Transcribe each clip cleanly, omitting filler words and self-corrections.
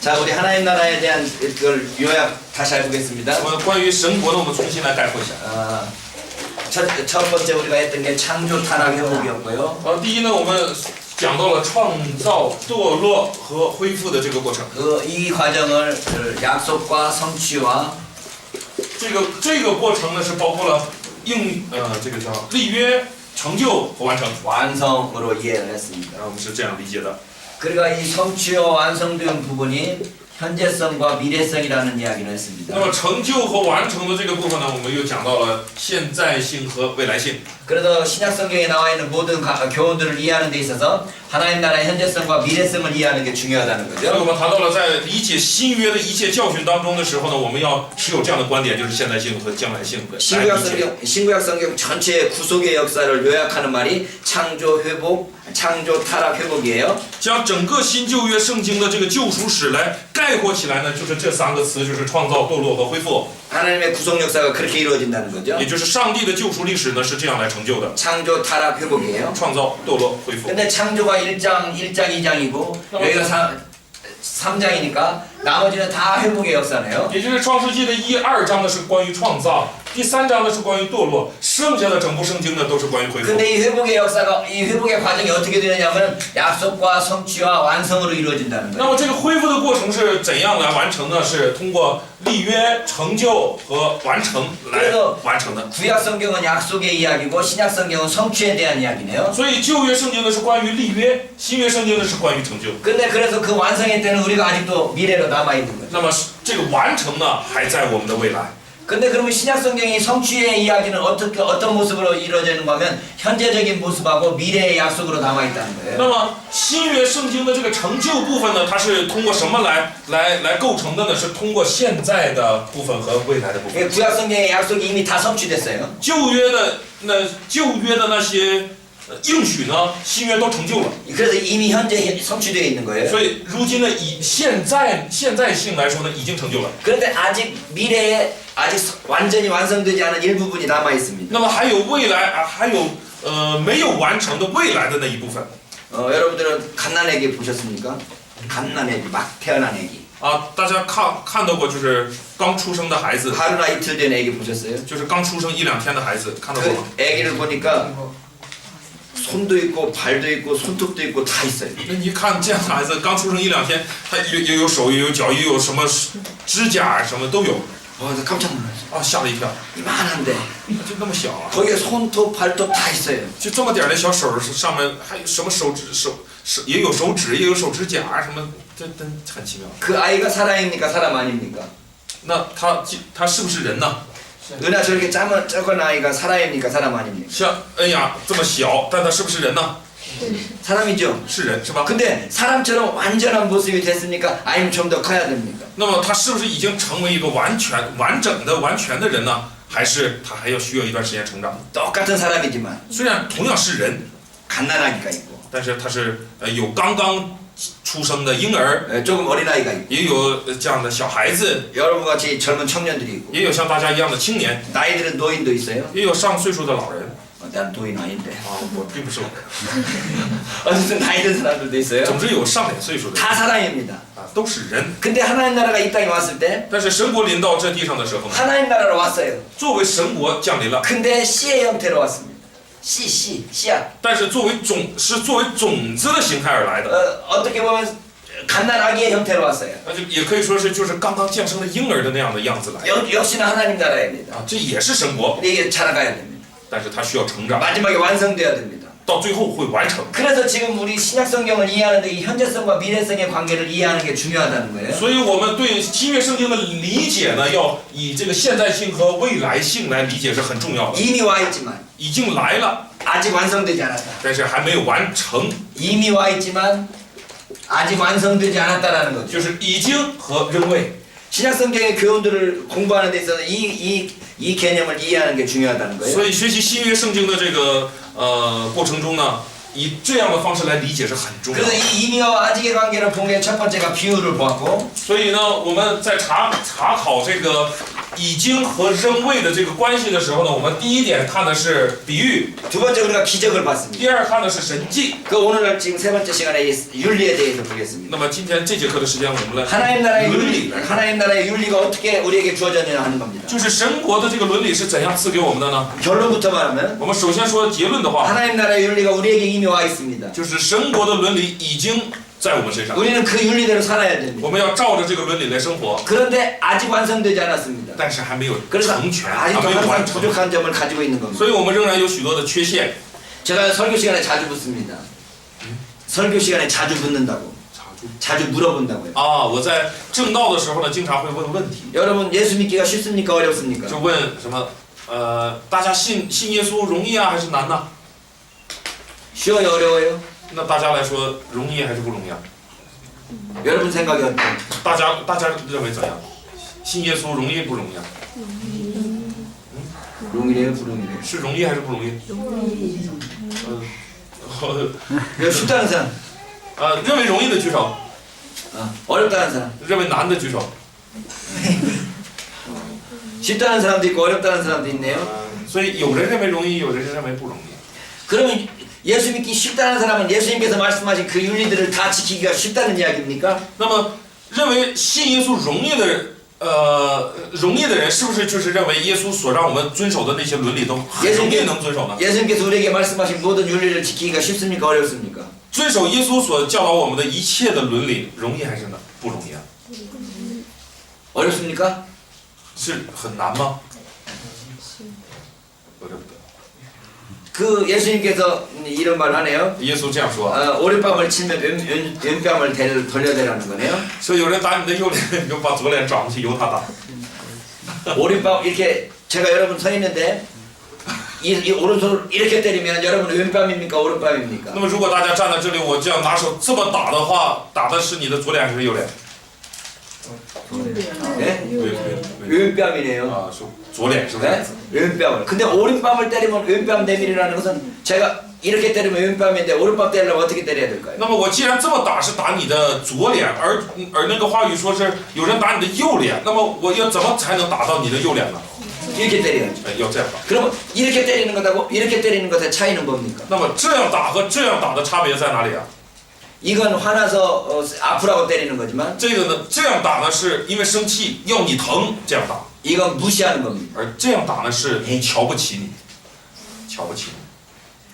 자, 우리 하나님 나라에 대한 그걸 요약 다시 해보겠습니다. 关于神国呢，我们重新来概括一下。 첫 번째 우리가 했던 게 창조 타락 회복이었고요. 第一呢，我们讲到了创造、堕落和恢复的这个过程。 이 과정을 약속과 성취와 这个过程呢，是包括了这个叫立约、成就和完成。 완성으로 이해를 했습니다. 我们是这样理解的。 그러니까 이 성취와 완성된 부분이 현재성과 미래성이라는 이야기를 那 했습니다. 么成就和完成的这个部分呢，我们又讲到了现在性和未来性。 그래서 신약 성경에 나와 있는 모든 교훈들을 이해하는 데 있어서 하나님 나라의 현재성과 미래성을 이해하는 게 중요하다는 所以我 거죠. 们谈到了在理解新约的一切教训当中的时候呢，我们要持有这样的观点，就是现在性和将来性的来理解。 신구약 성경 전체의 구속의 역사를 요약하는 말이 창조 회복, 창조 타락 회복이에요. 将整个新旧约圣经的这个救赎史来概括起来呢，就是这三个词，就是创造、堕落和恢复。 하나님의 구속 역사가 그렇게 이루어진다는 거죠. 也就是上帝的救赎历史呢是这样来成就的， 창조 타락 회복이에요. 创造、堕落、恢复。 근데 창조가 1장, 2장이고 여기가 3장이니까 나머지는 다 회복의 역사네요. 也就是创世纪的1、2章呢是关于创造，第3章呢是关于堕落，剩下的整部圣经呢都是关于恢复。 근데 이 회복의 역사가 이 회복의 과정이 어떻게 되느냐면 약속과 성취와 완성으로 이루어진다는 那 거예요. 么这个恢复的过程是怎样来完成呢？是通过立约、成就和完成来完成的。 구약 성경은 약속의 이야기고 신약 성경은 성취에 대한 이야기네요. 所以旧约圣经呢是关于立约，新约圣经呢是关于成就。 근데 그래서 그 완성의 때는 우리가 아직도 미래로 남아 있는 거죠. 那么这个完成呢还在我们的未来。 근데 그러면 신약 성경이 성취의 이야기는 어떤 모습으로 이루어지는 거면 현재적인 모습하고 미래의 약속으로 남아 있다는 거예요. 那么新约圣经的这个成就部分呢，它是通过什么来构成的呢？是通过现在的部分和未来的部分。 구약 성경의 약속이 이미 다 성취됐어요. 旧约的那些应许呢，新约都成就了。 그래서 이미 현재 성취되어 있는 거예요. 所以如今呢，以现在性来说呢，已经成就了。 그런데 아직 미래에 아직 완전히 완성되지 않은 일부분이 남아 있습니다. 那么还有未来啊，还有没有完成的未来的那一部分。 여러분들은 갓난애기 보셨습니까? 갓난애기 막 태어난 애기. 啊，大家看到过就是刚出生的孩子， 하루나 이틀 된 애기 보셨어요? 就是刚出生1、2天的孩子，看到过吗？ 그 애기를 보니까 손도 있고 발도 있고 손톱도 있고 다 있어요. 那你看这样的孩子刚出生1、2天，他也有手也有脚也有什么指甲什么都有 나 깜짝 놀랐어요. 啊，吓了一跳， 이만한데 就那么小啊， 거기에 손톱 발톱 다 있어요. 就这么点的小手上面还有什么手也有手指也有手指甲什么，这真很奇妙。 그 아이가 사람입니까 사람 아닙니까? 那他是不是人呢？ 은하 저렇게 작은 아이가 사람입니까 사람 아닙니까? 像恩雅这么小，但他是不是人呢？ 사람이죠. 是人是吧？ 근데 사람처럼 완전한 모습이 됐습니까? 아니면 좀 더 커야 됩니까? 那么他是不是已经成为一个完全的人呢？还是他还要需要一段时间成长？ 똑같은 사람이지만 虽然同样是人， 갓난아기가 있고 但是他是有刚刚出生的婴儿， 조금 어린아이가 있고 也有这样的小孩子， 여러분같이 젊은 청년들이 있고 也有像大家一样的青年， 나이 들은 노인도 있어요. 也有上岁数的老人。 난 노인 아닌데 啊，我并不是老人， 어쨌든 나이 든 사람들도 있어요. 总之有上点岁数的人 다 사람입니다. 啊，都是人。 근데 하나님 나라가 이 땅에 왔을 때 但是神国临到这地上的时候呢， 하나님 나라로 왔어요. 作为神国降临了， 근데 씨의 형태로 왔습니다. 씨앗. 但是作为种子的形态而来的， 어떻게 보면 갓난아기의 형태로 왔어요. 那就也可以说是就是刚刚降生的婴儿的那样的样子来 역시나 하나님 나라입니다. 啊，这也是神国， 근데 이게 자라가야 됩니다. 但是它需要成长， 마지막에 완성돼야 됩니다. 到最后会完成。 그래서 지금 우리 신약 성경을 이해하는데 이 현재성과 미래성의 관계를 이해하는 게 중요하다는 거예요. 所以我们对新约圣经的理解呢，要以这个现在性和未来性来理解是很重要的。 이미 와 있지만 已经来了， 아직 완성되지 않았다. 但是还没有完成， 이미 와 있지만 아직 완성되지 않았다라는 거죠. 就是已经和仍未。 신약 성경의 교훈들을 공부하는 데 있어서 이 개념을 이해하는 게 중요하다는 거예요. 所以学习新约圣经的这个过程中呢，以这样的方式来理解是很重要的。 그래서 이 이미와 아직의 관계를 본 게 첫 번째가 비유를 보았고 所以呢，我们在查考这个已经和扔位的这个关系的时候呢，我们第一点看的是比喻， 두 번째 우리가 기적을 봤습니다. 第二看的是神迹。 그 오늘 지금 세 번째 시간에 이 윤리에 대해서 보겠습니다. 那么今天这节课的时间，我们来 하나님 나라의 伦 윤리, 理来看， 하나님 나라의 윤리가 어떻게 우리에게 주어졌느냐 하는 겁니다. 就是神国的这个伦理是怎样赐给我们的呢？ 결론부터 말하면 我们首先说结论的话， 하나님 나라의 윤리가 우리에게 이미 와 있습니다. 就是神国的伦理已经在我们身上， 우리는 그 윤리대로 살아야 됩니다. 我们要照着这个伦理来生活， 그런데 아직 완성되지 않았습니다. 但是还没有 그래서 成全，还 아직도 没有 항상 完成， 부족한 점을 가지고 있는 겁니다. 所以我们仍然有许多的缺陷。 제가 설교 시간에 자주 묻습니다. 설교 시간에 자주 묻는다고. 자주 물어본다고요. 啊，我在正道的时候呢，经常会问问题， 여러분 예수 믿기가 쉽습니까 어렵습니까? 就问什么大家信耶稣容易啊还是难呢？ 쉬워요 어려워요? 那大家来说容易还是不容易啊？ 여러분 생각이 어때요? 大家认为怎样？信耶稣容易不容易啊？ 롱이래요 부롱이래요? 是容易还是不容易？ 이거 쉽다는 사람? 认为容易的举手， 어렵다는 사람? 认为难的举手。 쉽다는 사람도 있고 어렵다는 사람도 있네요. 所以有人认为容易，有人认为不容易。 그러면 예수 믿기 쉽다는 사람은 예수님께서 말씀하신 그 윤리들을 다 지키기가 쉽다는 이야기입니까? 那么认为信耶稣容易的人，是不是就是认为耶稣所让我们遵守的那些伦理都很容易能遵守呢？ 예수님께서 우리에게 말씀하신 모든 윤리를 지키기가 쉽습니까 어렵습니까? 遵守耶稣所教导我们的一切的伦理，容易还是难？不容易啊？ 어렵습니까? 是很难吗？어렵다。 그 예수님께서 이런 말 하네요. 耶稣这样说， 오른밤을 치면 왼밤을 돌려대라는 거네요. 说有人打你的右脸，你就把左脸转过去，由他打。 오른밤 이렇게 제가 여러분 서 있는데 이 오른손을 이렇게 때리면 여러분 왼밤입니까 오른밤입니까? 那么如果大家站在这里，我这样拿手这么打的话，打的是你的左脸还是右脸？ 네? 왼 왼밤이네요. 啊，是左脸是不是？ 네? 왼밤을. 근데 오른밤을 때리면 왼밤 내밀이라는 것은 제가 이렇게 때리면 왼밤인데 오른밤 때리려면 어떻게 때려야 될까요? 那么我既然这么打是打你的左脸，而那个话语说是有人打你的右脸，那么我要怎么才能打到你的右脸呢？ 이렇게 때려야죠. 要这样打。 그러면 이렇게 때리는 것하고 이렇게 때리는 것의 차이는 뭡니까? 那么这样打和这样打的差别在哪里啊？ 이건 화나서 아프라고 때리는 거지만 这个呢，这样打呢是因为生气要你疼，这样打； 이건 무시하는 겁니다. 而这样打呢是瞧不起你，瞧不起你。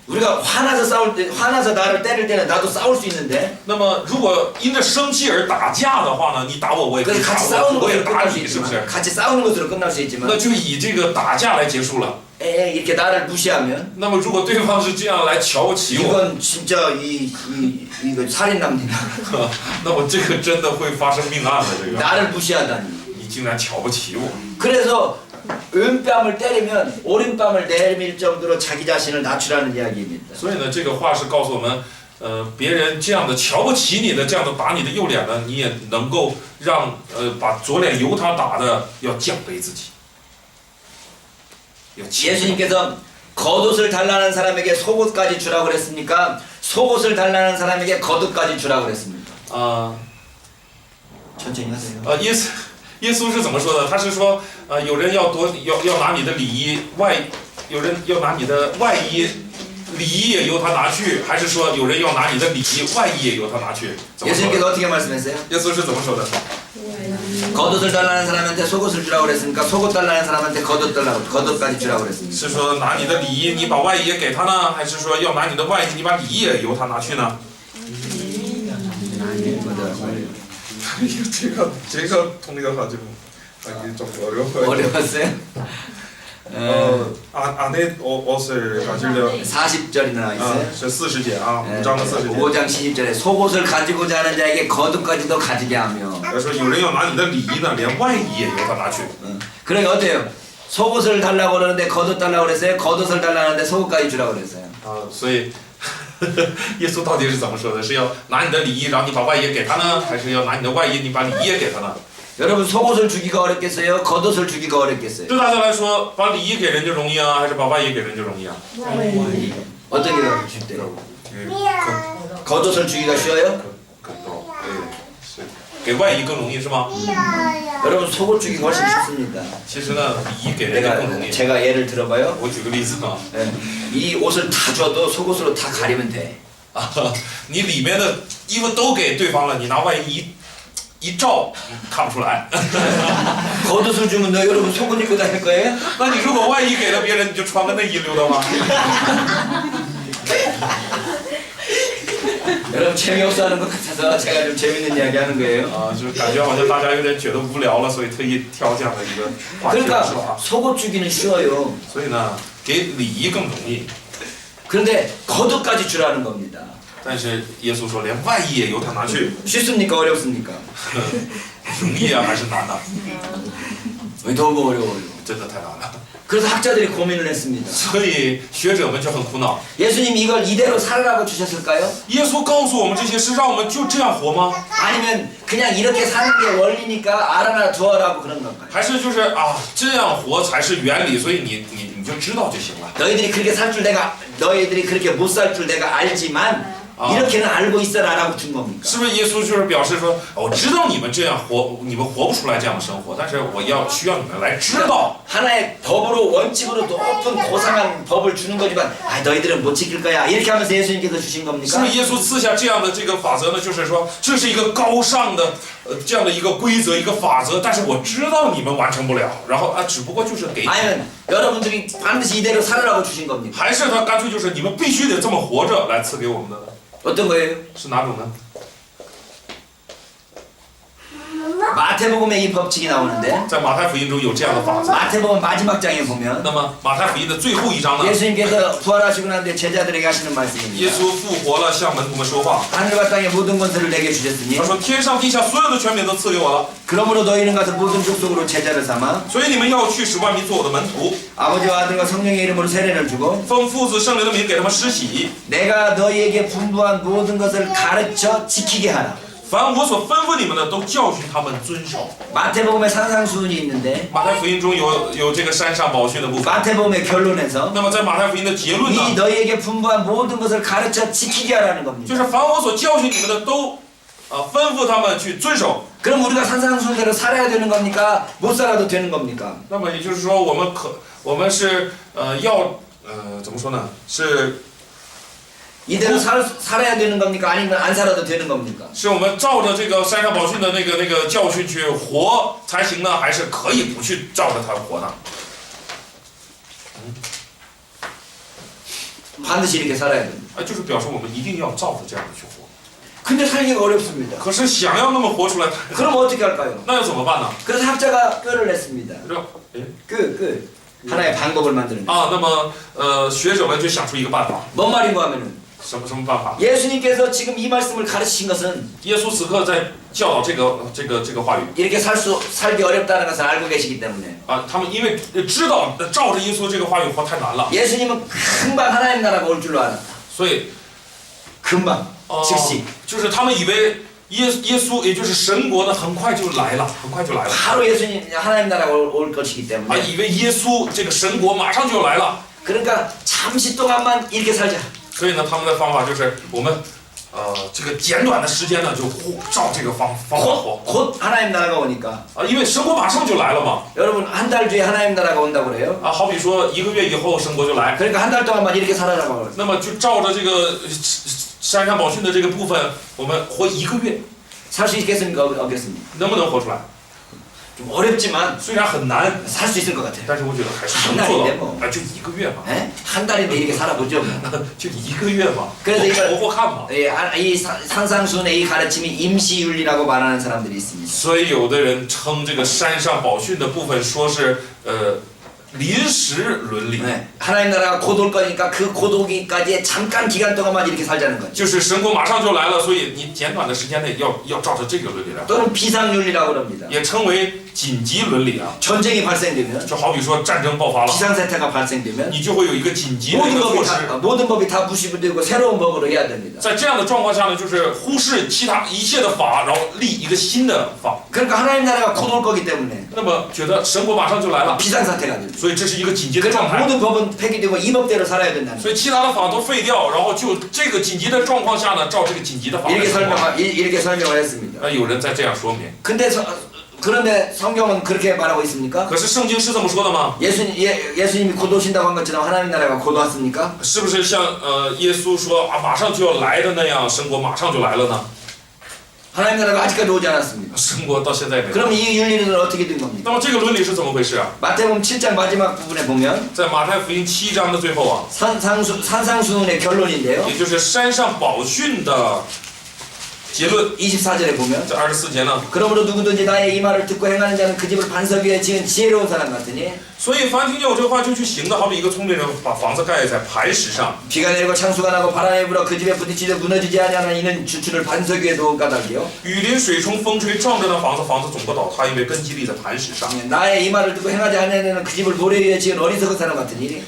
우리가 화나서 싸울 때 화나서 나를 때릴 때는 나도 싸울 수 있는데 那么如果因着生气而打架的话呢，你打我，我也可以 그래서 打 같이 我， 싸우는 我也 것으로 打 끝날 수 你，是不是？ 있지만 같이 싸우는 것으로 끝날 수 那 있지만 就以这个打架来结束了。 이렇게 나를 무시하면 那么如果对方是这样来瞧不起我， 이건 진짜 이거 살인납니다. 那么这个真的会发生命案的。这个 나를 무시하다니. 你竟然瞧不起我， 그래서 왼뺨을 때리면 오른뺨을 내밀 정도로 자기 자신을 낮추라는 이야기입니다. 所以呢，这个话是告诉我们，别人这样的瞧不起你的，这样的打你的右脸呢，你也能够让把左脸由他打的要降卑自己，要谦卑。 예수님께서 겉옷을 달라는 사람에게 속옷까지 주라고 그랬습니까? 속옷을 달라는 사람에게 겉옷까지 주라고 그랬습니까? 천천히 하세요. 耶稣是怎么说的？他是说，有人要拿你的礼衣有人要拿你的外衣，礼衣也由他拿去，还是说有人要拿你的礼衣，外衣也由他拿去？怎么说的？ 예수님께서 어떻게 말씀했어요? 耶稣是怎么说的？ 겉옷을 달라는 사람한테 속옷을 주라고 그랬습니까? 속옷 달라는 사람한테 겉옷까지 주라고 그랬습니까? 是说拿你的礼衣，你把外衣也给他呢，还是说要拿你的外衣，你把礼衣也由他拿去呢？这个통역하지 좀 어려워요. 어려웠어요? 안에 옷을 가지려 40절이나 있어요. 是40节啊，5장 40节。 5장 10절에 속옷을 가지고자 하는 자에게 겉옷까지도 가지게 하며. 说有人要拿你的礼衣呢，连外衣也由他拿去。 그러니까 어때요? 속옷을 달라고 그러는데 겉옷 달라고 그랬어요? 겉옷을 달라는데 속옷까지 주라고 그랬어요. 所以耶稣到底是怎么说的？是要拿你的礼衣，然后你把外衣给他呢，还是要拿你的外衣，你把礼衣也给他呢？ 여러분 속옷을 주기가 어렵겠어요? 겉옷을 주기가 어렵겠어요? 对大家来说，把礼衣给人就容易啊，还是把外衣给人就容易啊？ 어떤 게 더 쉽대요? 겉옷을 주기가 쉬워요? 给外衣更容易是吗？ 여러분 속옷 주기 훨씬 쉽습니다. 其实呢，里衣给人家更容易。 제가 예를 들어봐요. 我举个例子啊， 예, 이 옷을 다 줘도 속옷으로 다 가리면 돼. 你里面的衣服都给对方了，你拿外衣一照，看不出来。 겉옷을 주면 너 여러분 속옷 입고 다닐 거예요? 那你如果外衣给了别人，你就穿个内衣溜达吗？ 여러분 재미없어 하는 것 같아서 제가 좀 재밌는 이야기 하는 거예요. 啊，就是感觉好像大家有点觉得无聊了，所以特意挑这样的一个话题是 그러니까 吧？ 속옷 주기는 쉬워요. 所以呢，给礼仪更容易。 그런데 겉옷까지 주라는 겁니다. 但是耶稣说，连外衣也由他拿去， 쉽습니까? 어렵습니까? 容易啊还是难的？ 너무 어려워요. 真的太难了。 그래서 학자들이 고민을 했습니다. 所以学者们就很苦恼。 예수님 이걸 이대로 살으라고 주셨을까요? 耶稣告诉我们这些是让我们就这样活吗？ 아니면 그냥 이렇게 사는 게 원리니까 알아나 두어라고 그런 건가요? 还是就是啊这样活才是原理，所以你就知道就行了。 너희들이 그렇게 살 줄 내가 너희들이 그렇게 못 살 줄 내가 알지만 이렇게는 알고 있어라라고 준 겁니까? 是不是耶稣就是表示说，我知道你们这样活，你们活不出来这样的生活，但是我需要你们来知道。 하나의 법으로 원칙으로 높은 고상한 법을 주는 거지만 너희들은 못 지킬 거야 이렇게 하면서 예수님께서 주신 是 겁니까? 不是耶稣赐下这样的这个法则呢？就是说这是一个高尚的这样的一个规则一个法则，但是我知道你们完成不了，然后只不过就是给你。 아니면 여러분들이 반드시 이대로 살으라고 주신 겁니까? 还是他干脆就是你们必须得这么活着来赐给我们的呢？ 어떤 거예요? 是哪种呢？ 마태복음에 이 법칙이 나오는데 在马太福音中有这样的法则。 마태복음 마지막 장에 보면 那么马太福音的最后一章呢？ 예수님께서 부활하시고 난 뒤에 제자들에게 하시는 耶 말씀입니다. 稣复活了，向门徒们说话。 하늘과 땅의 모든 권세를 내게 주셨으니 他说：“天上地下所有的权柄都赐给我了， 그러므로 너희는 가서 모든 족속으로 제자를 삼아 所以你们要去使万民做我的门徒， 아버지와 아들과 성령의 이름으로 세례를 주고 奉父子圣灵的名给他们施洗。 내가 너희에게 분부한 모든 것을 가르쳐 지키게 하라. 凡我所吩咐你们的，都教训他们遵守。 마태복음에 산상수훈이 있는데 马太福音中有这个山上宝训的部分。 마태복음의 결론에서 那么在马太福音的结论 이 呢， 너희에게 분부한 모든 것을 가르쳐 지키게 하라는 就 겁니다. 是凡我所教训你们的，都吩咐他们去遵守。 그럼 우리가 산상수훈대로 살아야 되는 겁니까? 못 살아도 되는 겁니까? 那么也就是说，我们是要怎么说呢？是 이대로 살아야 되는 겁니까? 아니면 안 살아도 되는 겁니까? 是我们照着这个山上宝训的那个教训去活才行呢，还是可以不去照着它活呢？ 반드시 이렇게 살아야 됩니다. 就是表示我们一定要照着这样的去活。 근데 살기가 어렵습니다. 可是想要那么活出来， 그럼 어떻게 할까요? 那要怎么办呢？ 그래서 학자가 뼈를 냈습니다. 哎 하나의 방법을 만드는 거예요. 啊，那么学者们就想出一个办法， 뭔 말인가 하면은 什么办法？ 예수님께서 지금 이 말씀을 가르치신 것은 耶稣此刻在教导这个话语 이렇게 살기 어렵다는 것을 알고 계시기 때문에 啊，他们因为知道照着耶稣这个话语活太难了， 예수님은 금방 하나님 나라가 올 줄로 알았다. 所以 금방, 즉시 就是他们以为耶稣也就是神国呢，很快就来了，很快就来了。 바로 예수님 하나님 나라가 올 것이기 啊， 때문에 以为耶稣这个神国马上就来了， 그러니까 잠시 동안만 이렇게 살자. 所以呢，他们的方法就是我们这个简短的时间呢，就照这个方法活 곧 하나님 나라가 오니까 啊，因为神国马上就来了嘛。 여러분 한 달 뒤에 하나님 나라가 온다고 그래요. 啊，好比说1个月以后神国就来， 그러니까 한 달 동안만 이렇게 살아라고 그래요. 那么就照着这个山上宝训的这个部分，我们活1个月， 살 수 있겠습니까? 없겠습니까? 能不能活出来？ 좀 어렵지만 虽然很难， 살 수 있을 것 같아요. 但是我觉得还是能做 한달인데뭐 到。就1个月嘛， 에? 한 달인데 이렇게 살아보죠. 뭐. 就1个月嘛， 그래서 이걸 活看嘛。 이 산상수훈의 이 가르침이 임시윤리라고 말하는 사람들이 있습니다. 所以有的人称这个山上宝训的部分说是临时伦理， 네. 하나님 나라가 곧 올 거니까 그 곧 오기까지의 잠깐 기간 동안만 이렇게 살자는 거죠. 就是神国马上就来了，所以你简短的时间内要照着这个伦理来， 또는 비상윤리라고 합니다. 也称为紧急伦理啊。 전쟁이 발생되면 就好比说战争爆发了， 비상사태가 발생되면 你就会有一个紧急的一 모든 个措 법이 施。 모든 법이 다 무시되고 새로운 법으로 해야 됩니다. 在这样的状况下呢，就是忽视一切的法，然后立一个个新的房， 그러니까 하나님 나라가 곧 올 거기 때문에 那么觉得神国马上就来了， 비상사태가 됩니다. 所以这是一个紧急的状 그러니까 态。 모든 법은 폐기되고 이 법대로 살아야 된다는 所以其他的法都废掉，然后就这个紧急的状况下呢，照这个紧急的法来 이렇게 生活。 이렇게 설명을 했습니다. 有人在这样说明， 그런데 성경은 그렇게 말하고 있습니까? 可是圣经是这么说的吗？ 예수님이 곧 오신다고 한 것처럼 하나님 나라가 곧 왔습니까? 是不是像耶稣说啊马上就要来的那样，神国马上就来了呢？ 하나님 나라가 아직까지 오지 않았습니다. 神国到现在没有。 그럼 이 윤리는 어떻게 된 겁니까? 那么这个伦理是怎么回事啊？ 마태복음 7장 마지막 부분에 보면 在马太福音7章的最后啊， 산상수훈의 결론인데요. 也就是山上宝训的结论， 24절에 보면 在24节呢。 그러므로 누구든지 나의 이 말을 듣고 행하는 자는 그 집을 반석 위에 지은 지혜로운 사람 같으니 所以凡听见我这话就去行的，好比一个聪明人把房子盖在磐石上， 비가 내리고 창수가 나고 바람이 불어 그 집에 부딪히려 무너지지 아니하는 이는 주추를 반석 위에 놓은 까닭이요. 雨淋水冲风吹撞着那房子，房子总不倒塌，因为根基立在磐石上。 나의 이 말을 듣고 행하지 아니하는 그 집을 모래 위에 지은 어리석은 사람 같으니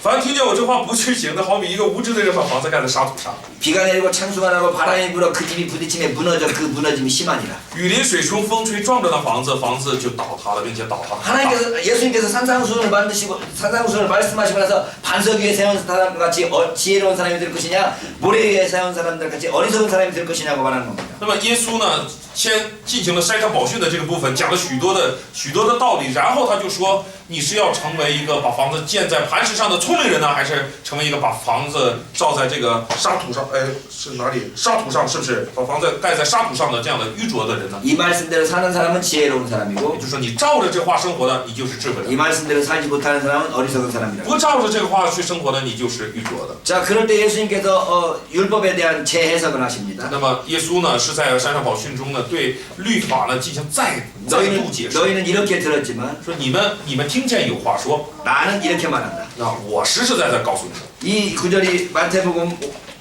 凡听见我这话不去行的，好比一个无知的人把房子盖在沙土上， 비가 내리고 창수가 나고 바람이 불어 그 집이 부딪힘에 무너져 그 무너짐이 심하니라. 雨淋水冲风吹撞着那房子，房子就倒塌了，并且倒塌得很大。 하나님께서 예수님께서 산상수훈을 만드시고 산상수훈을 말씀하시고 나서 반석 위에 세운 사람 같이 지혜로운 사람이 될 것이냐 모래 위에 세운 사람들 같이 어리석은 사람이 될 것이냐고 말하는 겁니다. 那么耶稣呢，先进行了山上宝训的这个部分，讲了许多的道理，然后他就说，你是要成为一个把房子建在磐石上的聪明人呢，还是成为一个把房子造在这个沙土上？哎，是哪里？沙土上是不是？把房子盖在沙土上的这样的愚拙的人呢？ 이 말씀대로 사는 사람은 지혜로운 也 사람이고 就是说，你照着这话生活的，你就是智慧的； 이 말씀대로 살지 못하는 사람은 어리석은 사람이라. 不照着这个话去生活的，你就是愚拙的。 자, 그럴 때 예수님께서 율법에 대한 재해석을 하십니다. 那么耶稣呢，是在山上宝训中呢，对律法呢进行再度解释， 너희는 이렇게 들었지만 说你们听见有话说， 나는 이렇게 말한다. 那我实实在在告诉你们。 이 구절이 마태복음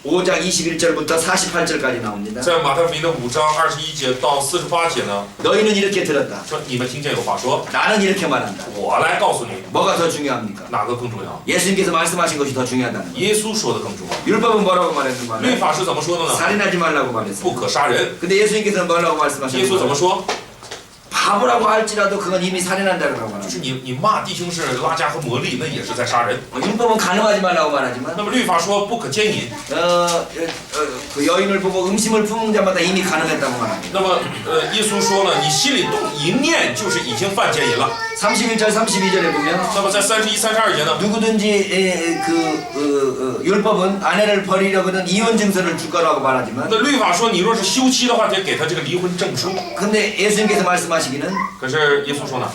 5장 21절부터 48절까지 나옵니다. 在马太福音的5章21节到48节呢， 너희는 이렇게 들었다. 说你们听见有话说， 나는 이렇게 말한다. 我来告诉你， 뭐가 더 중요합니까? 哪个更重要？ 예수님께서 말씀하신 것이 더 중요하다는 거예요. 耶稣说的更重要。 율법은 뭐라고 말했는 律 거예요? 法是怎么说的呢？ 살인하지 말라고 말했어요. 不可杀人。 근데 예수님께서는 뭐라고 耶 말씀하셨는 稣怎么 거예요? 说？ 바보라고 할지라도 그건 이미 살인한다고 就 말합니다. 是你骂弟兄是拉加和魔力，那也是在杀人。 율법은 간음하지 말라고 말하지만 那么律法说不可奸淫， 그 여인을 보고 음심을 품은 자마다 이미 간음했다고 말합니다. 那么耶稣说了，你心里动淫念就是已经犯奸淫了。 31절 32절에 보면 那么在31、32节呢？ 누구든지 율법은 아내를 버리려거든 이혼 증서를 줄 거라고 말하지만 那律法说你若是休妻的话，得给他这个离婚证书。 근데 예수님께서 말씀하시기는 可是耶稣说呢，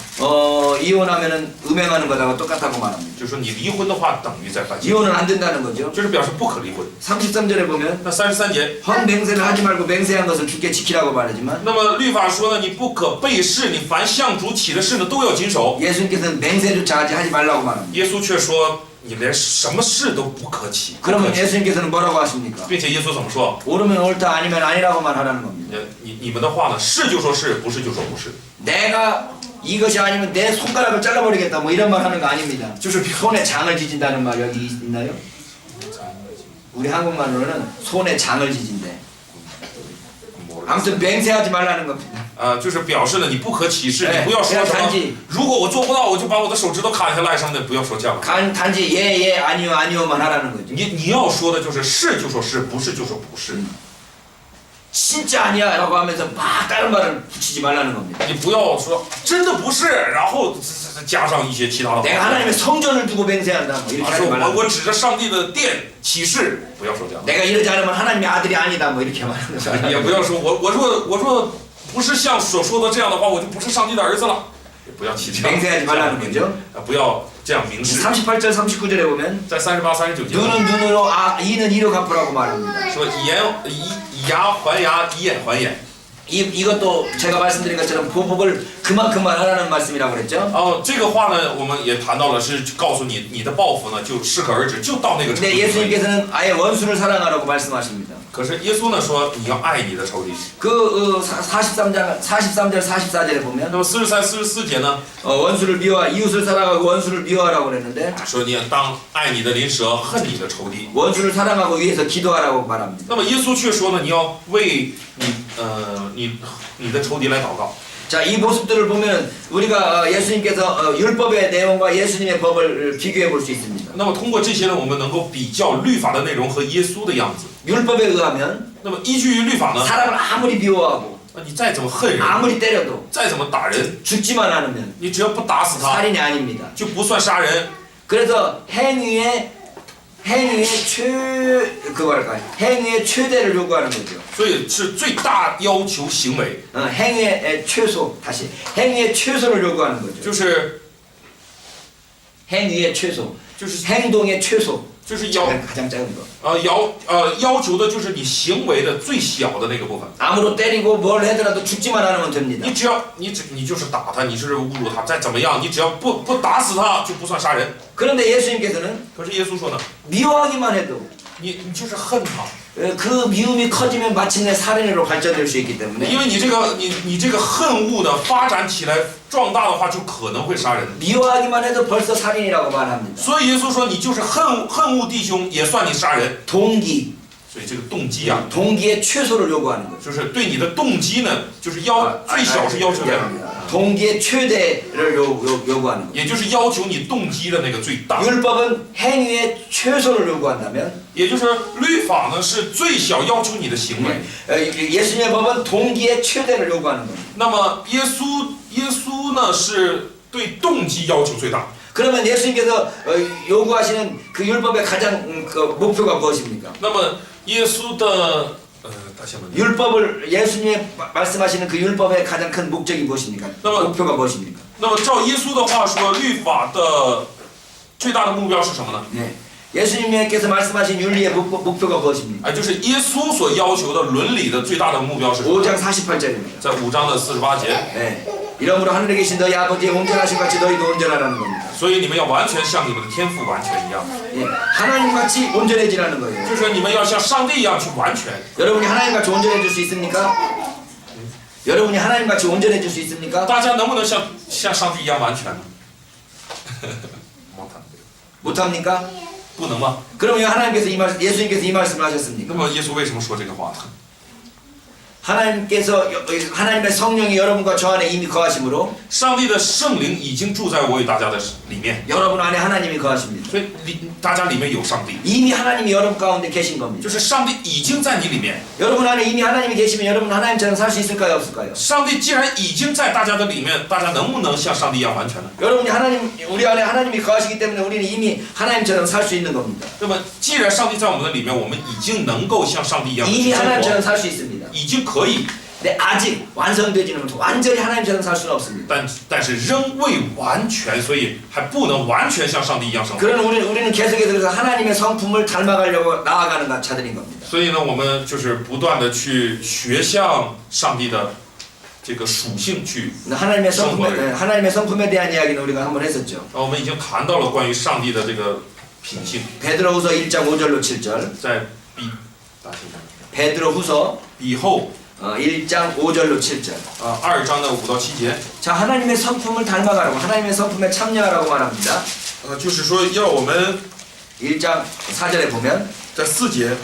이혼하면은 음행하는 거하고 똑같다고 말합니다. 就说你离婚的话等于在犯奸， 이혼은 안 된다는 거죠. 就是表示不可离婚。 33절에 보면 那33节， 헌맹세를 하지 말고 맹세한 것을 주께 지키라고 말하지만 那么律法说呢，你不可背誓，你凡向主起的誓呢都要谨守。 예수님께서는 맹세조차 하지 말라고 말합니다. 耶稣却说，你连什么誓都不可起，不可 그러면 起。 예수님께서는 뭐라고 하십니까? 并且耶稣怎么说？ 옳으면 옳다 아니면 아니라고만 하라는 겁니다. 你们的话呢，是就说是，不是就说不是。 내가 이것이 아니면 내 손가락을 잘라버리겠다 뭐 이런 말 하는 거 아닙니다. 손에 장을 지진다는 말 여기 있나요? 우리 한국말로는 손에 장을 지진대. 아무튼 맹세하지 말라는 겁니다. 就是表示呢，你不可起誓，哎你不要说什么不要谈及。如果我做不到，我就把我的手指头砍下来什么的，不要说这样。 단지 예 아니요 아니요만 하라는 거죠. 你要说的就是是就说是，不是就说不是。 진짜 아니야라고 하면서 막 다른 말을 붙이지 말라는 겁니다. 你不要说真的不是，然后加上一些其他的 내가 话。 하나님의 성전을 두고 맹세한다 뭐 이렇게 啊， 하지 说 말라는 我指着上帝的殿起誓，不要说这样。 내가 이러지 않으면 하나님의 아들이 아니다 뭐 이렇게 말하는 거죠. 也不要说我若不是像所说的这样的话，我就不是上帝的儿子了。也不要起这样 맹세하지 말라는 거죠. 不要这样明示。 38절 39절에 보면 在38、39节， 눈은 눈으로 이는 이로 갚으라고 말합니다. 说以牙还牙，以眼还眼。 이것도 제가 말씀드린 것처럼 보복을 그만큼만 하라는 말씀이라고 그랬죠. 这个话呢，我们也谈到了，是告诉你，你的报复呢就适可而止，就到那个程度 근데 就可以。 예수님께서는 아예 원수를 사랑하라고 말씀하십니다. 可是耶稣呢说，你要爱你的仇敌。 43절 44절에 보면 那么43、44节呢， 원수를 미워하 이웃을 사랑하고 원수를 미워하라고 그랬는데 说你要当爱你的邻舍，恨你的仇敌。 원수를 사랑하고 위해서 기도하라고 말합니다. 那么耶稣却说呢，你要为你的仇敌来祷告。 자, 이 모습들을 보면 우리가 예수님께서 율법의 내용과 예수님의 법을 비교해 볼 수 있습니다. 那么通过这些呢，我们能够比较律法的内容和耶稣的样子。 율법에 의하면 那么依据于律法呢， 사람을 아무리 미워하고 你再怎么恨人， 아무리 때려도 再怎么打人， 죽지만 않으면 你只要不打死他， 살인이 아닙니다. 就不算杀人。 그래서 행위의 행위의 최대를 요구하는 거죠. 所以是最大要求行为， 행위의 최소 다시 행위의 최소를 요구하는 거죠. 就是 행위의 최소, 就是 행동의 최소, 就是要 가장 작은 거. 要求的就是你行为的最小的那个部分。 아무로 때리고 뭘 하더라도 죽지만 않으면 됩니다. 你只要你就是打他，你是侮辱他，再怎么样，你只要不打死他，就不算杀人。 그런데 예수님께서는 可是耶稣说呢， 미워하기만 해도 你就是恨他， 그 미움이 커지면 마침내 살인으로 발전될 수 있기 때문에 因为你这个恨恶呢发展起来壮大的话，就可能会杀人。 미워하기만 해도 벌써 살인이라고 말합니다. 所以耶稣说，你就是恨恶弟兄，也算你杀人。 동기, 所以这个动机啊， 동기의 최소를 요구하는 거죠. 就是对你的动机呢，就是最小是要求的， 동기의 최대를 요구하는 거죠. 也就是要求你动机的那个最大。 율법은 행위의 최소를 요구한다면 也就是律法呢是最小要求你的行为， 예수님의 법은 동기의 최대를 요구하는 겁니다. 那么耶稣呢是对动机要求最大。 그러면 예수님께서 요구하시는 그 율법의 가장 목표가 무엇입니까? 那么耶稣的다시 한번 율법을 예수님이 말씀하시는 그 율법의 가장 큰 목적이 무엇입니까? 그러면- 목표가 무엇입니까? 那么照耶稣的话说，律法的最大的目标是什么呢？ 네. 예수님께서 말씀하신 윤리의 목표가 무엇입니까? 就是耶稣所要求的伦理的最大的目标是什么？ 5장 48절입니다. 在5章的48节。 네. 이러므로 하늘에 계신 너희 아버지의 온전하신 같이 너희도 온전하라는 겁니다. 所以你们要完全像你们的天父完全一样， 예. 하나님같이 온전해지라는 거예요. 就是你们要像上帝一样去完全。 여러분이 하나님같이 온전해질 수 있습니까? 여러분이 하나님같이 온전해질 수 있습니까? 大家能不能像上帝一样完全呢？不谈， 못합니까? 不能吗？ 그럼 왜 하나님께서 예수님께서 이 말씀을 하셨습니까? 那么耶稣为什么说这个话呢？ 하나님께서 하나님의 성령이 여러분과 저 안에 이미 거하심으로 上帝的圣灵已经住在我与大家的里面， 여러분 안에 하나님이 거하십니다. 所以大家里面有上帝， 이미 하나님이 여러분 가운데 계신 겁니다. 就是上帝已经在你里面。 여러분 안에 이미 하나님이 계시면 여러분 하나님처럼 살 수 있을까요, 없을까요? 上帝既然已经在大家的里面，大家能不能像上帝一样完全呢？ 여러분이 우리 안에 하나님이 거하시기 때문에 우리는 이미 하나님처럼 살 수 있는 겁니다. 那么既然上帝在我们的里面，我们已经能够像上帝一样 이미 去生 하나님처럼 活， 살 수 있습니다. 已经可以， 근데 아직 완성되지는 못하고 완전히 하나님처럼 살 수는 없습니다. 但是仍未完全，所以还不能完全像上帝一样生活。 그러나 우리는 계속해서 그래서 하나님의 성품을 닮아가려고 나아가는 자들인 겁니다. 所以呢，我们就是不断的去学像上帝的这个属性去。 하나님의 성품에 대한 이야기는 우리가 한번 했었죠. 我们已经谈到了关于上帝的这个品性， 베드로후서 1장 5절로 7절. 在베드로후서 以后 1장 5절로 7절. 2章的5到7节， 자, 하나님의 성품을 닮아가라고 하나님의 성품에 참여하라고 말합니다. 就是说要我们 1장 4절에 보면 在4节，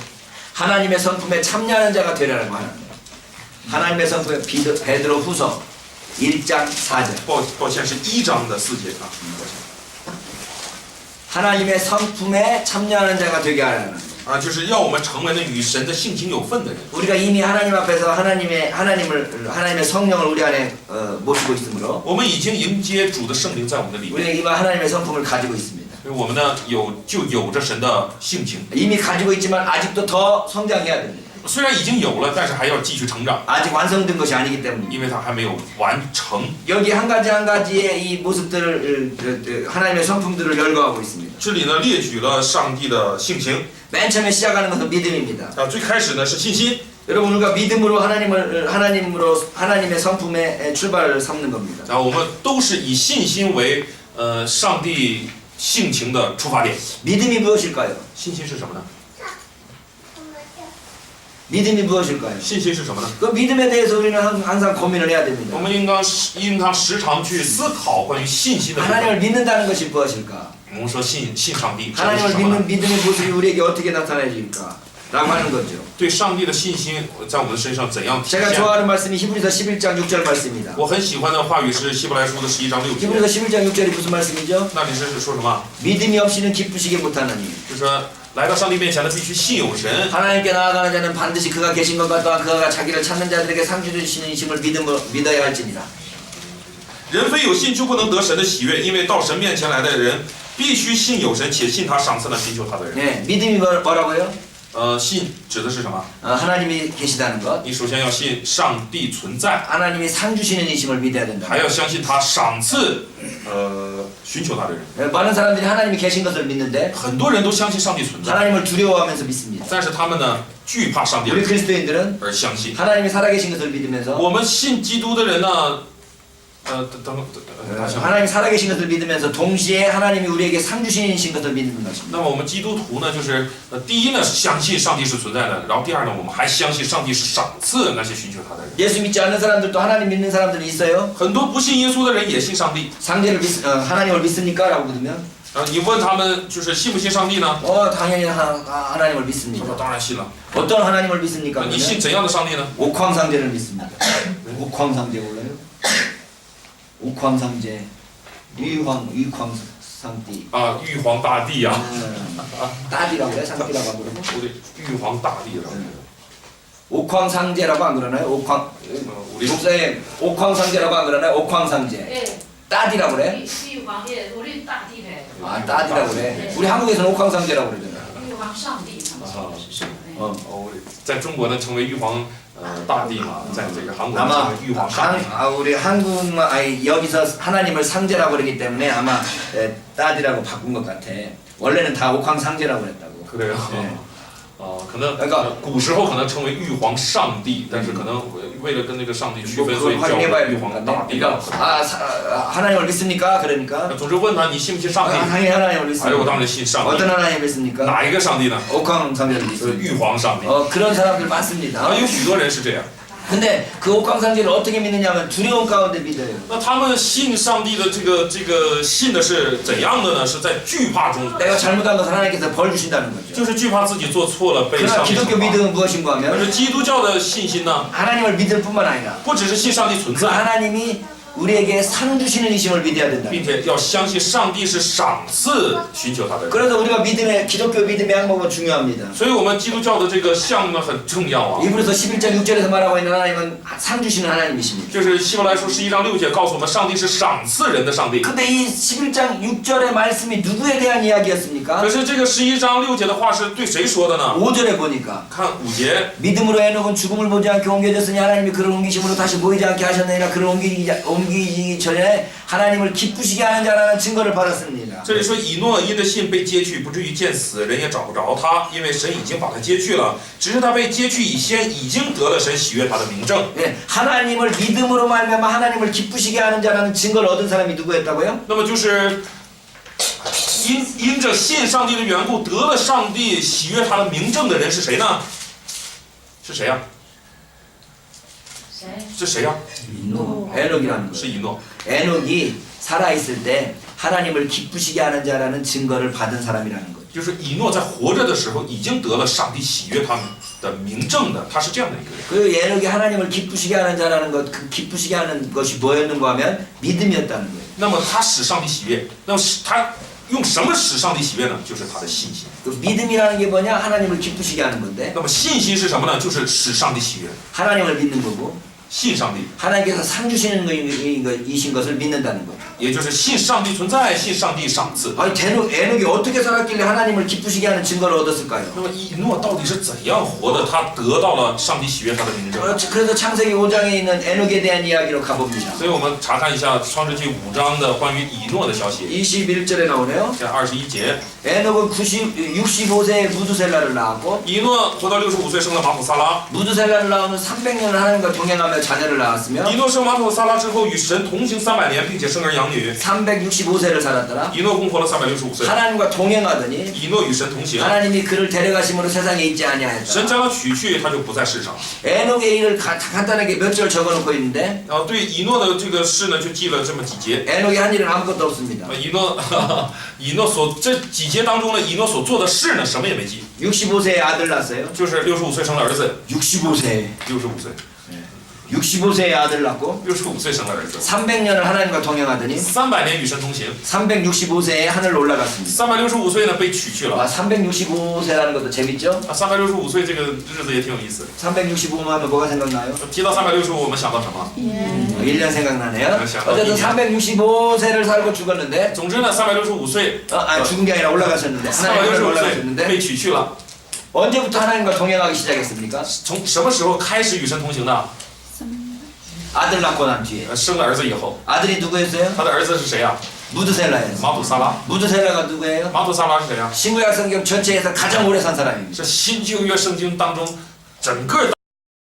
하나님의 성품에 참여하는 자가 되라고 말합니다. 하나님의 성품에 베드로후서 1장 4절. 抱歉是1章的4节啊，抱歉。 하나님의 성품에 참여하는 자가 되게 하라는 거예요. 就是要我们成为那与神的性情有份的人。 우리가 이미 하나님 앞에서 하나님의 성령을 우리 안에 모시고 있으므로 我们已经迎接主的圣灵在我们的里面， 우리는 이미 하나님의 성품을 가지고 있습니다. 我们呢有着神的性情， 이미 가지고 있지만 아직도 더 성장해야 됩니다. 虽然已经有了，但是还要继续成长， 아직 완성된 것이 아니기 때문에 因为它还没有完成。 여기 한 가지의 이 모습들을 하나님의 성품들을 열거하고 있습니다. 这里呢列举了上帝的性情， 맨 처음에 시작하는 것은 믿음입니다. 最开始呢是信心， 여러분 우리가 믿음으로 하나님의 성품의 출발을 삼는 겁니다. 然后我们都是以信心为上帝性情的出发点。 믿음이 무엇일까요? 信心是什么呢？ 믿음이 무엇일까요? 信心是什么呢？ 그 믿음에 대해서 우리는 항상 고민을 해야 됩니다. 我们应当时常去思考关于信心的部分。 하나님을 믿는다는 것이 무엇일까? 我们说信上帝，这是 하나님을 什么呢？ 믿는 믿음의 모습이 우리에게 어떻게 나타나질까? 라고 하는 거죠. 对上帝的信心在我们的身上怎样体 제가 现？ 좋아하는 말씀이 히브리서 11장 6절 말씀입니다. 我很喜欢的话语是希伯来书的11章6节， 히브리서 11장 6절이 무슨 말씀이죠? 那里是说什么？ 믿음이 없이는 기쁘시게 못하느니 就是说来到上帝面前的必须信有神。 하나님께 나아가는 자는 반드시 그가 계신 것과 또한 그가 자기를 찾는 자들에게 상 주시는 이심을 믿어야 할지니라. 人非有信就不能得神的喜悦，因为到神面前来的人必须信有神，且信他赏赐那寻求他的人。 네, 믿음이 뭐라고요? 信指的是什么？ 하나님이 계시다는 것. 你首先要信上帝存在， 하나님이 상 주시는 이심을 믿어야 된다. 还要相信他赏赐寻求他的人。 많은 사람들이 하나님이 계신 것을 믿는데 很多人都相信上帝存在， 하나님을 두려워하면서 믿습니다. 但是他们呢惧怕上帝 우리 그리스도인들은 而相信。 하나님이 살아계신 것을 믿으면서 我们信基督的人呢，다시 하나님이 살아계신 것을 믿으면서 동시에 하나님이 우리에게 상 주시는 것을 믿는 것입니다. 那么我们基督徒呢，就是第一呢是相信上帝是存在的，然后第二呢，我们还相信上帝是赏赐那些寻求他的人。 예수 믿지 않는 사람들도 하나님 믿는 사람들이 있어요. 很多不信耶稣的人也信上帝， 하나님을 믿습니까? 라고 묻으면 然后你问他们就是信不信上帝呢？ 당연히 하나님을 他 믿습니다. 说当然信了。 어떤 하나님을 믿습니까? 你信怎样的上帝呢？ 옥황상제를 믿습니다. 옥황상제 몰라요? 옥황상제, 유황상帝. 啊，玉皇大帝呀、 따디라고 해요? 상帝라고 안 그러고? 我的玉皇大帝了。 옥황상제라고 안 그러나요? 우리 목사님, 옥황상제라고 안 그러나요? 옥황상제. 예, 따디라고 그래? 玉皇也，우리 大帝呗， 아, 따디라고 그래. 우리 한국에서는 옥황상제라고 그러잖아. 玉皇上帝他们说的是什么？哎 在中国呢称为玉皇大帝嘛，在这个韩国呢 아마 称为玉皇上帝。 우리 한국만 여기서 하나님을 상제라고 그러기 때문에 아마 따디라고 바꾼 것 같아. 원래는 다 옥황상제라고 그랬다고. 그래요. 네. 可能 그러니까 古时候可能称为玉皇上帝，但是可能为了跟那个上帝区分，所以 그걸 叫 확인해봐야 玉 될 것 皇 같네. 大帝。 그러니까 하나님을 믿습니까? 그러니까 总之问他你信不信上帝？ 당연히 하나님을 哎，我当 믿습니다. 然信上帝。 어떤 하나님을 믿습니까? 哪一个上帝呢？ 옥황상제를 是 믿습니다. 玉皇上帝。 그런 사람들 많습니다. 有许多人是这样。 근데 그 옥황상제를 어떻게 믿느냐면 두려움 가운데 믿어요. 那他们信上帝的这个信的是怎样的呢？是在惧怕中， 내가 잘못한 것을 하나님께서 벌 주신다는 거죠. 就是惧怕自己做错了被 그러나 上帝惩 기독교 罚。 믿음은 무엇인가 但 하면 是基督教的信心呢， 하나님을 믿을 뿐만 아니라 不只是信上帝存 그 在， 하나님이 우리에게 상 주시는 이심을 믿어야 된다. 并且要相信上帝是赏赐寻求他的人。 그래서 우리가 기독교 믿음의 항목은 중요합니다. 所以我们基督教的这个项目呢很重要啊， 이브리서 11장 6절에서 말하고 있는 하나님은 상 주시는 하나님이십니다. 就是希伯来书11章6节告诉我们，上帝是赏赐人的上帝。 근데 이 11장 6절의 말씀이 누구에 대한 이야기였습니까? 可是这个11章6节的话是对谁说的呢？ 5절에 보니까 看5节， 믿음으로 에녹은 죽음을 보지 않게 옮겨졌으니 하나님이 그를 옮기심으로 다시 보이지 않게 하셨느니라. 그를 옮기기 전에 하나님을 기쁘시게 하는 자라는 증거를 받았습니다. 这里说以诺因着信被接去，不至于见死，人也找不着他，因为神已经把他接去了。只是他被接去以先，已经得了神喜悦他的名证。 네, 하나님을 믿음으로 말미암아 하나님을 기쁘시게 하는 자라는 증거를 얻은 사람이 누구였다고요? 那么就是因着信上帝的缘故，得了上帝喜悦他的名证的人是谁呢？是谁呀、谁？是谁呀、 에녹이라는 是 거예요. 以诺。 에녹이 살아있을 때 하나님을 기쁘시게 하는 자라는 증거를 받은 사람이라는 거죠. 就是以诺在活着的时候，已经得了上帝喜悦他的名证的，他是这样的一个人。 그 에녹이 하나님을 기쁘시게 하는 자라는 것, 그 기쁘시게 하는 것이 뭐였는가 하면 믿음이었다는 거예요. 那么他使上帝喜悦，那么他用什么使上帝喜悦呢？就是他的信心。 그 믿음이라는 게 뭐냐? 하나님을 기쁘시게 하는 건데 那么信心是什么呢？就是使上帝喜悦。 하나님을 믿는 거고 信上帝， 하나님께서 상 주시는 이신 것을 믿는다는 거죠. 也就是信上帝存在，信上帝赏赐。 아니 에녹이 어떻게 살았길래 하나님을 기쁘시게 하는 증거를 얻었을까요? 那么以诺到底是怎样活的？他得到了上帝喜悦他的名证。 그래서 창세기 5장에 있는 에녹에 대한 이야기로 가봅니다. 所以我们查看一下创世纪5章的关于以诺的消息。 21절에 나오네요. 在21节， 에녹은 65세에 무두셀라를 낳았고 以诺活到65岁，生了马土撒拉。 무두셀라를 낳으면 300년을 하나님과 동행하며 자녀를 낳았으며 以诺生马土撒拉之后，与神同行300年，并且生儿养女。 365세를 살았더라. 以诺共活了365岁。 하나님과 동행하더니 以诺与神同行， 하나님이 그를 데려가심으로 세상에 있지 神 아니하였다. 将他取去，他就不在世上。 에녹의 일을 간단하게 몇 절 적어놓고 있는데 然后对以诺的这个事呢，就记了这么几节。 에녹이 한 일은 아무것도 없습니다. 以诺所这几节当中呢，以诺所做的事呢，什么也没记， 65세에 아들 낳았어요. 就是65岁生了儿子， 65세. 65岁， 65세에 아들 낳고 65岁生了儿子， 300년을 하나님과 동행하더니 300年与神同行， 365세에 하늘 올라갔습니다. 365岁呢被取去了。 와, 365세라는 것도 재밌죠? 365岁这个日子也挺有意思。 365만 하면 뭐가 생각나요? 提到365，我们想到什么？ 1년 생각나네요. 네, 어쨌든 365세를 살고 죽었는데 总之呢，365岁， 죽은 게 아니라 올라가셨는데 하나님 하늘 365岁 올라가셨는데 被取去了。 언제부터 하나님과 동행하기 시작했습니까? 从什么时候开始与神同行的？ 아들 낳고 난 뒤에 生了儿子以后， 아들이 누구였어요? 他的儿子是谁呀？ 무드셀라였어요. 马土撒拉。 무드셀라가 누구예요? 马土撒拉是谁呀？ 신구약 성경 전체에서 가장 오래 산 사람입니다. 是新旧约圣经当中整个